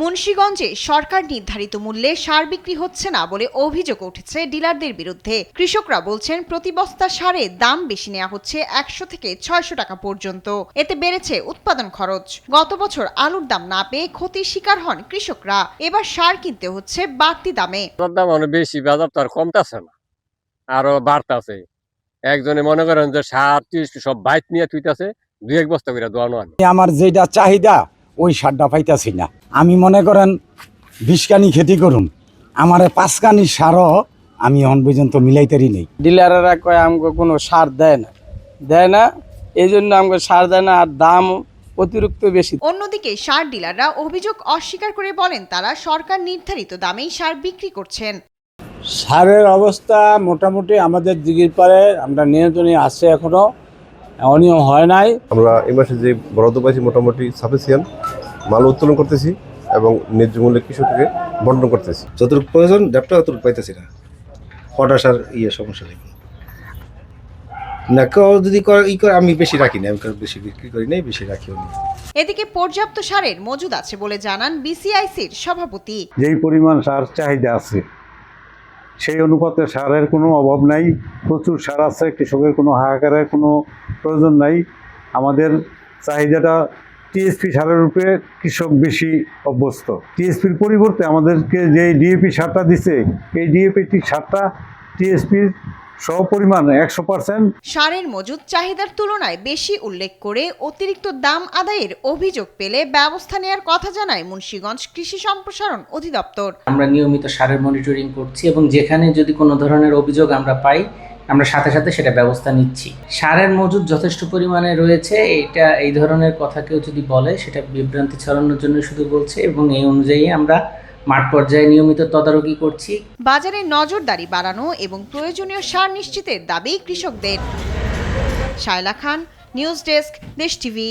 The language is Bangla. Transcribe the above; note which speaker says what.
Speaker 1: মুন্সিগঞ্জে সরকার নির্ধারিত মূল্যে সার বিক্রি হচ্ছে না বলে অভিযোগ উঠেছে ডিলারদের বিরুদ্ধে। কৃষকরা বলছেন প্রতি বস্তা সারের দাম বেশি নেওয়া হচ্ছে 100 থেকে 600 টাকা পর্যন্ত। এতে বেড়েছে উৎপাদন খরচ। গত বছর আলুর দাম না পেয়ে ক্ষতির শিকার হন কৃষকরা। এবার সার কিনতে হচ্ছে বাড়তি দামে।
Speaker 2: দাম অনেক বেশি, বাজার তো আর কমতেছে না, আরো বাড়তেছে। একজনে মনে করেন যে সার সব বাইক নিয়ে তুইতেছে, 2-1 বস্তা করে দোয়ানো আনি।
Speaker 3: আমার যেটা চাহিদা ওই সারটা পাইতাছি না। আমি মনে করেন 20 কানি খেতি করুন, আমার 5 কানি সারও আমি এখন পর্যন্ত মিলাইতারি নেই।
Speaker 4: ডিলাররা কয় আমাকে কোনো সার দেয় না, এই জন্য আমাকে সার দেয় না, আর দাম অতিরিক্ত বেশি।
Speaker 1: অন্যদিকে সার ডিলাররা অভিযোগ অস্বীকার করে বলেন তারা সরকার নির্ধারিত দামেই সার বিক্রি করছেন।
Speaker 5: সারের অবস্থা মোটামুটি আমাদের দিঘির পারে আমরা নিয়ন্ত্রণে আছে, এখনো অনিয়ম হয় নাই।
Speaker 6: আমরা এই মাসে যে বরাদ্দ পাইছি মোটামুটি সাফিসিয়েন্ট মাল উত্তোলন করতেছি এবং ন্যায্য মূল্যে কৃষককে বন্টন করতেছি।
Speaker 7: যতটুকু প্রয়োজন ডেপটা অতটুকু পাইতেছি না। পটাশার সমস্যা নেই না, কেউ যদি করে আমি বেশি রাখি না, আমি বেশি বিক্রি করি নাই, বেশি রাখিও না।
Speaker 1: এদিকে পর্যাপ্ত সারের মজুদ আছে বলে জানান বিসিআইসির সভাপতি।
Speaker 8: যেই পরিমাণ সার চাহিদা আছে সেই অনুপাতে সারের কোনো অভাব নাই, প্রচুর সার আছে, কৃষকের কোনো হাহাকারের কোনো প্রয়োজন নাই। আমাদের চাহিদাটা টিএসপি সারের উপরে কৃষক বেশি অভ্যস্ত। টিএসপির পরিবর্তে আমাদেরকে যে ডিএপি সারটা দিচ্ছে, এই ডিএপি সারটা টিএসপির পরিমাণ 100%।
Speaker 1: সারের মজুদ চাহিদার তুলনায় বেশি উল্লেখ করে অতিরিক্ত দাম আদায়ের অভিযোগ পেলে ব্যবস্থা নেওয়ার কথা জানায় মুন্সিগঞ্জ কৃষি সম্প্রসারণ অধিদপ্তর।
Speaker 9: আমরা নিয়মিত সারের মনিটরিং করছি এবং যেখানে যদি কোনো ধরনের অভিযোগ আমরা পাই আমরা সাথে সাথে সেটা ব্যবস্থা নিচ্ছি। সারের মজুদ যথেষ্ট পরিমাণে রয়েছে, এই ধরনের কথা কেউ যদি বলে সেটা বিভ্রান্তি ছড়ানোর জন্য শুধু বলছে, এবং এই অনুযায়ী আমরা মাঠ পর্যায়ে নিয়মিত তদারকি করছি।
Speaker 1: বাজারে নজরদারি বাড়ানো এবং প্রয়োজনীয় সার নিশ্চিতের দাবি কৃষকদের। শায়লা খান, নিউজ ডেস্ক, দেশ টিভি।